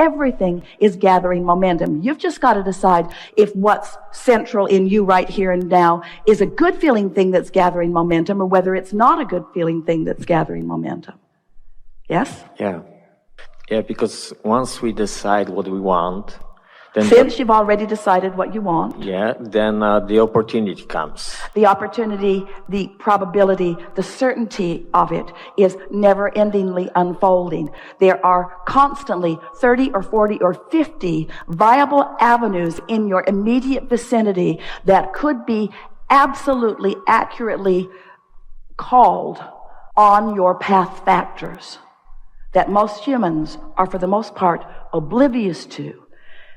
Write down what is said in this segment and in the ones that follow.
Everything is gathering momentum. You've just got to decide if what's central in you right here and now is a good feeling thing that's gathering momentum or whether it's not a good feeling thing that's gathering momentum. Yes? Yeah. Yeah, because once we decide what we want, then since you've already decided what you want, then the opportunity comes. The opportunity, the probability, the certainty of it is never-endingly unfolding. There are constantly 30 or 40 or 50 viable avenues in your immediate vicinity that could be absolutely accurately called on your path factors that most humans are, for the most part, oblivious to,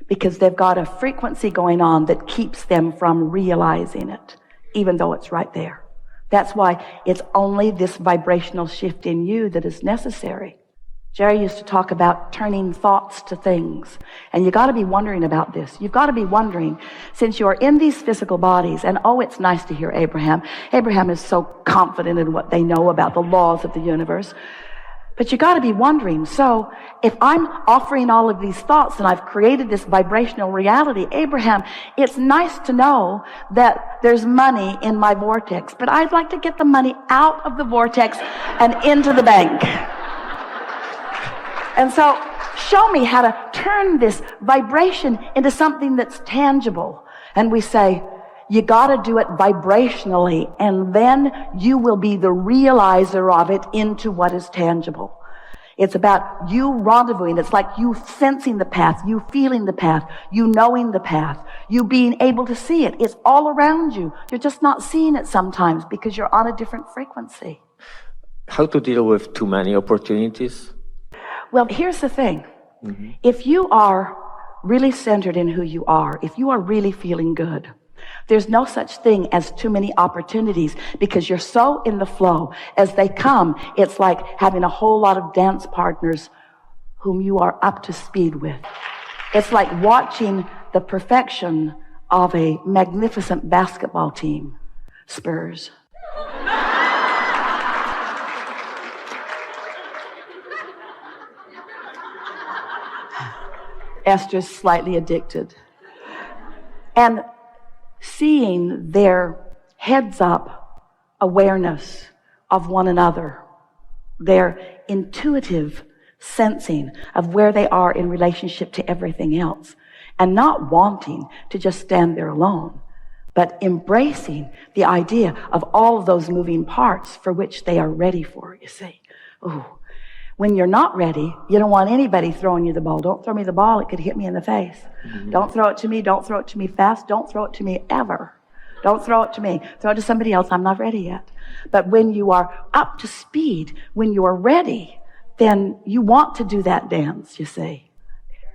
because they've got a frequency going on that keeps them from realizing it, even though it's right there. That's why it's only this vibrational shift in you that is necessary. Jerry used to talk about turning thoughts to things. And you got to be wondering about this. You've got to be wondering, since you're in these physical bodies, and oh, it's nice to hear Abraham. Abraham is so confident in what they know about the laws of the universe. But you got to be wondering, so if I'm offering all of these thoughts and I've created this vibrational reality, Abraham, it's nice to know that there's money in my vortex, but I'd like to get the money out of the vortex and into the bank. And so show me how to turn this vibration into something that's tangible. And we say, you got to do it vibrationally, and then you will be the realizer of it into what is tangible. It's about you rendezvousing. It's like you sensing the path, you feeling the path, you knowing the path, you being able to see it. It's all around you. You're just not seeing it sometimes because you're on a different frequency. How to deal with too many opportunities? Well, here's the thing. Mm-hmm. If you are really centered in who you are, if you are really feeling good, there's no such thing as too many opportunities because you're so in the flow. As they come, it's like having a whole lot of dance partners whom you are up to speed with. It's like watching the perfection of a magnificent basketball team. Spurs. Esther's slightly addicted. And seeing their heads-up awareness of one another, their intuitive sensing of where they are in relationship to everything else, and not wanting to just stand there alone, but embracing the idea of all of those moving parts for which they are ready for, you see. Ooh. When you're not ready, you don't want anybody throwing you the ball. Don't throw me the ball, it could hit me in the face. Mm-hmm. Don't throw it to me, don't throw it to me fast, don't throw it to me ever. Don't throw it to me. Throw it to somebody else, I'm not ready yet. But when you are up to speed, when you are ready, then you want to do that dance, you see.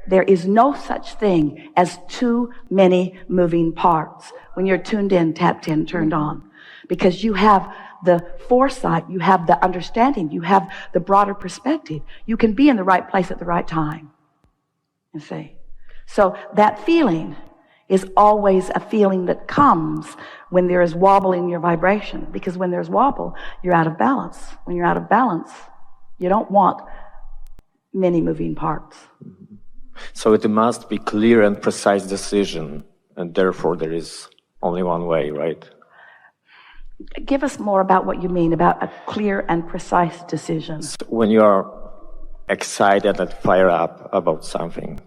There is no such thing as too many moving parts when you're tuned in, tapped in, turned on. Because you have the foresight, you have the understanding, you have the broader perspective. You can be in the right place at the right time, you see. So that feeling is always a feeling that comes when there is wobble in your vibration. Because when there's wobble, you're out of balance. When you're out of balance, you don't want many moving parts. So it must be clear and precise decision, and therefore there is only one way, right? Give us more about what you mean about a clear and precise decision. So when you are excited and fired up about something.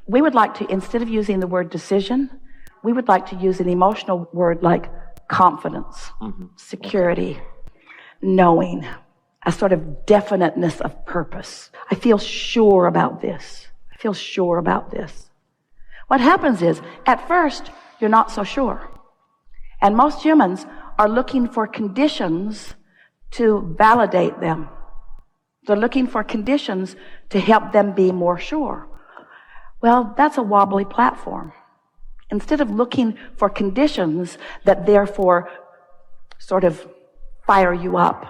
We would like to, instead of using the word decision, we would like to use an emotional word like confidence, security, knowing, a sort of definiteness of purpose. I feel sure about this. I feel sure about this. What happens is, at first, you're not so sure. And most humans are looking for conditions to validate them. They're looking for conditions to help them be more sure. Well, that's a wobbly platform. Instead of looking for conditions that therefore sort of fire you up,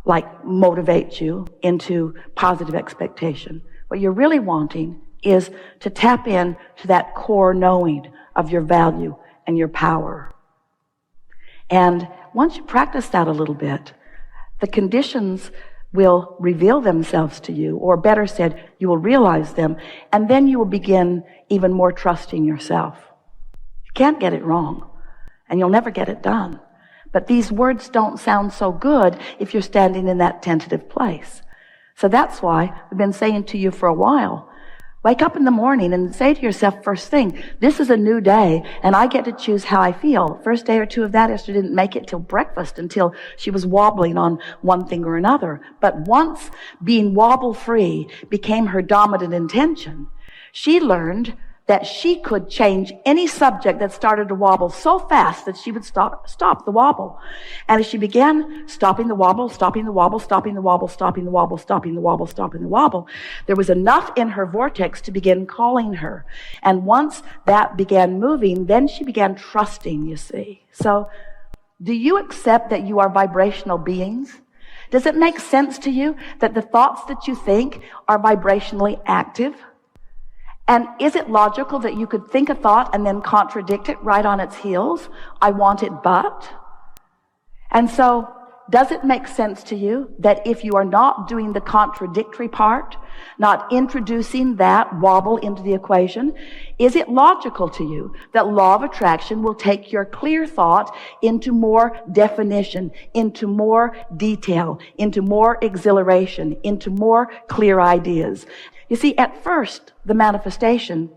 like motivate you into positive expectation, what you're really wanting is to tap in to that core knowing of your value and your power. And once you practice that a little bit, the conditions will reveal themselves to you, or better said, you will realize them, and then you will begin even more trusting yourself. You can't get it wrong, and you'll never get it done. But these words don't sound so good if you're standing in that tentative place. So that's why I've been saying to you for a while, wake up in the morning and say to yourself first thing, this is a new day, and I get to choose how I feel. First day or two of that, Esther didn't make it till breakfast, until she was wobbling on one thing or another. But once being wobble-free became her dominant intention, she learned that she could change any subject that started to wobble so fast that she would stop the wobble. And as she began stopping the wobble, stopping the wobble, stopping the wobble, stopping the wobble, stopping the wobble, stopping the wobble, there was enough in her vortex to begin calling her. And once that began moving, then she began trusting, you see. So, do you accept that you are vibrational beings? Does it make sense to you that the thoughts that you think are vibrationally active? And is it logical that you could think a thought and then contradict it right on its heels? I want it but. And so, does it make sense to you that if you are not doing the contradictory part, not introducing that wobble into the equation, is it logical to you that law of attraction will take your clear thought into more definition, into more detail, into more exhilaration, into more clear ideas? You see, at first, the manifestation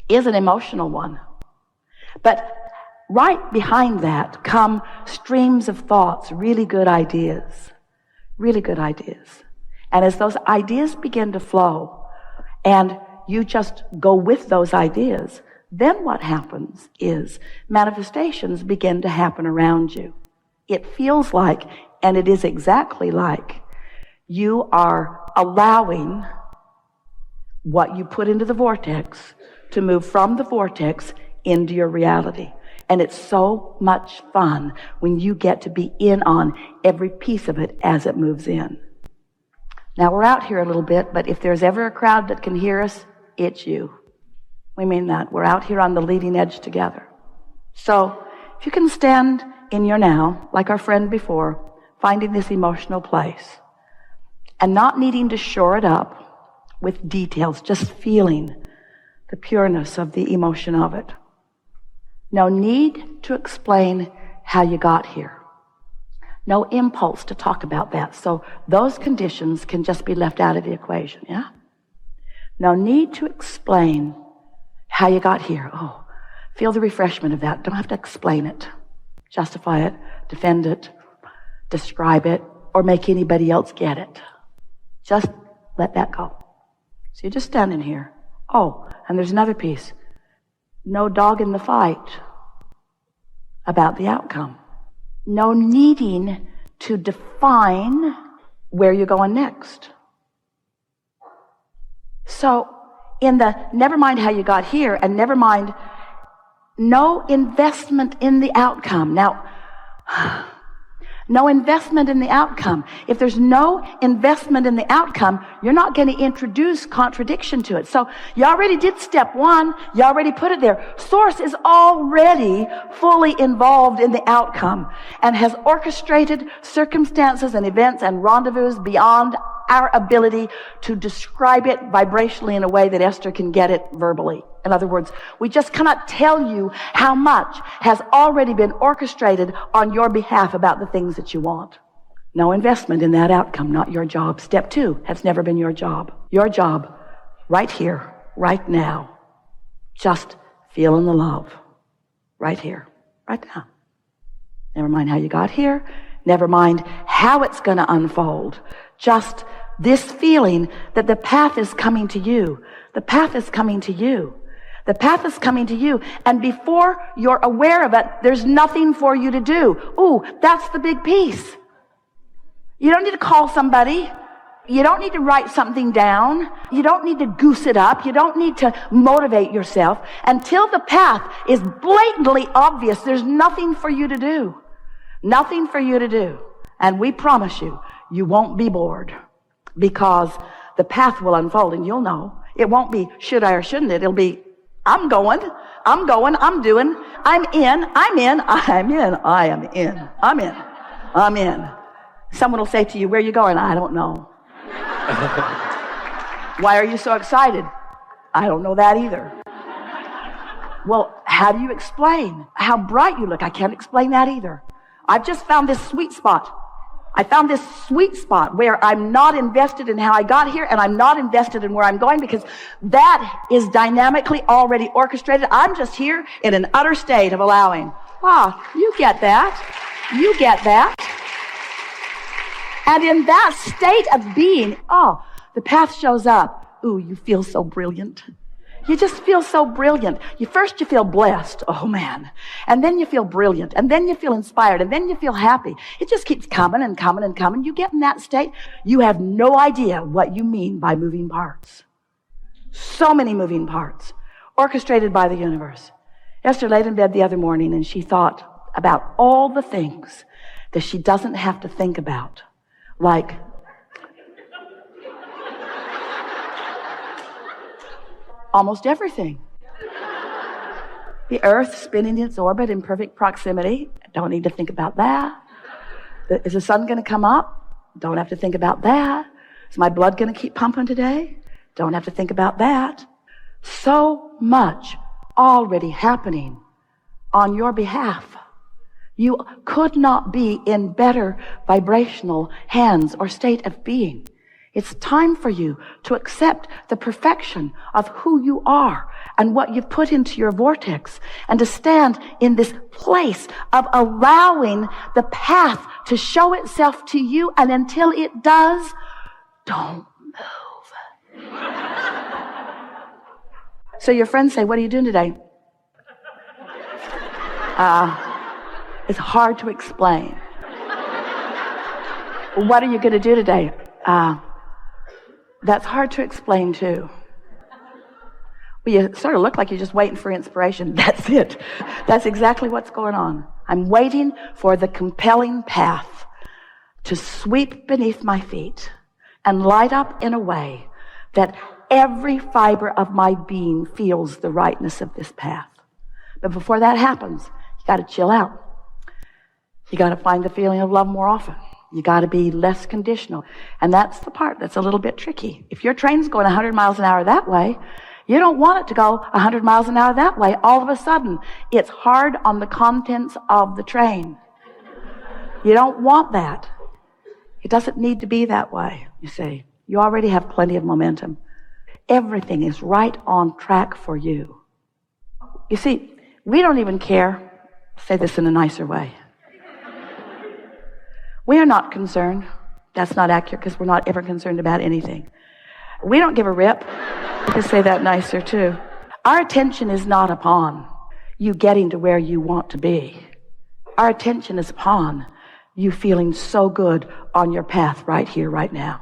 is an emotional one. But right behind that come streams of thoughts, really good ideas. Really good ideas. And as those ideas begin to flow, and you just go with those ideas, then what happens is manifestations begin to happen around you. It feels like, and it is exactly like, you are allowing what you put into the vortex to move from the vortex into your reality. And it's so much fun when you get to be in on every piece of it as it moves in. Now, we're out here a little bit, but if there's ever a crowd that can hear us, it's you. We mean that. We're out here on the leading edge together. So, if you can stand in your now, like our friend before, finding this emotional place, and not needing to shore it up with details, just feeling the pureness of the emotion of it. No need to explain how you got here. No impulse to talk about that. So those conditions can just be left out of the equation, yeah? No need to explain how you got here. Oh, feel the refreshment of that. Don't have to explain it, justify it, defend it, describe it, or make anybody else get it. Just let that go. So you're just standing here. Oh, and there's another piece. No dog in the fight about the outcome. No needing to define where you're going next. So, in the never mind how you got here, and never mind, no investment in the outcome. Now, no investment in the outcome. If there's no investment in the outcome, you're not going to introduce contradiction to it. So you already did step one. You already put it there. Source is already fully involved in the outcome and has orchestrated circumstances and events and rendezvous beyond our ability to describe it vibrationally in a way that Esther can get it verbally. In other words, we just cannot tell you how much has already been orchestrated on your behalf about the things that you want. No investment in that outcome, not your job. Step two has never been your job. Your job, right here, right now, just feeling the love. Right here, right now. Never mind how you got here. Never mind how it's going to unfold. Just this feeling that the path is coming to you. The path is coming to you. The path is coming to you, and before you're aware of it, there's nothing for you to do. Ooh, that's the big piece. You don't need to call somebody. You don't need to write something down. You don't need to goose it up. You don't need to motivate yourself. Until the path is blatantly obvious, there's nothing for you to do. Nothing for you to do. And we promise you, you won't be bored, because the path will unfold, and you'll know. It won't be, should I or shouldn't it? It'll be, I'm going, I'm doing, I'm in, I am in, I'm in. Someone will say to you, where are you going? I don't know. Why are you so excited? I don't know that either. Well, how do you explain how bright you look? I can't explain that either. I've just found this sweet spot. I found this sweet spot where I'm not invested in how I got here and I'm not invested in where I'm going, because that is dynamically already orchestrated. I'm just here in an utter state of allowing. You get that. You get that. And in that state of being, the path shows up. Ooh, you feel so brilliant. You just feel so brilliant. First you feel blessed. Oh man. And then you feel brilliant. And then you feel inspired. And then you feel happy. It just keeps coming and coming and coming. You get in that state. You have no idea what you mean by moving parts. So many moving parts orchestrated by the universe. Esther laid in bed the other morning and she thought about all the things that she doesn't have to think about. Like, almost everything. The earth spinning its orbit in perfect proximity. Don't need to think about that. Is the sun going to come up? Don't have to think about that. Is my blood going to keep pumping today? Don't have to think about that. So much already happening on your behalf. You could not be in better vibrational hands or state of being. It's time for you to accept the perfection of who you are and what you've put into your vortex, and to stand in this place of allowing the path to show itself to you. And until it does, don't move. So your friends say, what are you doing today? It's hard to explain. What are you going to do today? That's hard to explain too. Well, you sort of look like you're just waiting for inspiration. That's it. That's exactly what's going on. I'm waiting for the compelling path to sweep beneath my feet and light up in a way that every fiber of my being feels the rightness of this path. But before that happens, you got to chill out. You got to find the feeling of love more often. You got to be less conditional. And that's the part that's a little bit tricky. If your train's going 100 miles an hour that way, you don't want it to go 100 miles an hour that way. All of a sudden, it's hard on the contents of the train. You don't want that. It doesn't need to be that way, you see. You already have plenty of momentum. Everything is right on track for you. You see, we don't even care. I'll say this in a nicer way. We are not concerned. That's not accurate, because we're not ever concerned about anything. We don't give a rip. You can say that nicer too. Our attention is not upon you getting to where you want to be. Our attention is upon you feeling so good on your path right here, right now.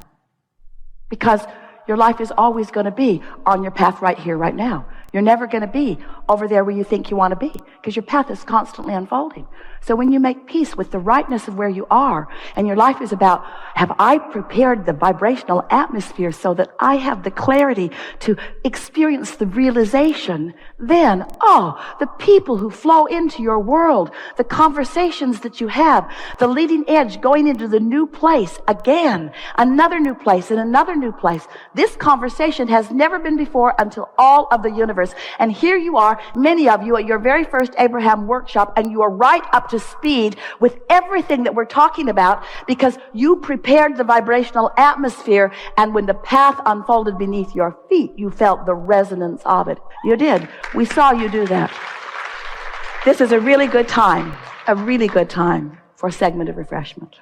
Because your life is always going to be on your path right here, right now. You're never going to be over there where you think you want to be, because your path is constantly unfolding. So when you make peace with the rightness of where you are, and your life is about, have I prepared the vibrational atmosphere so that I have the clarity to experience the realization, then, the people who flow into your world, the conversations that you have, the leading edge going into the new place again, another new place and another new place. This conversation has never been before until all of the universe. And here you are, many of you at your very first Abraham workshop, and you are right up to speed with everything that we're talking about, because you prepared the vibrational atmosphere, and when the path unfolded beneath your feet, you felt the resonance of it. You did. We saw you do that. This is a really good time for a segment of refreshment.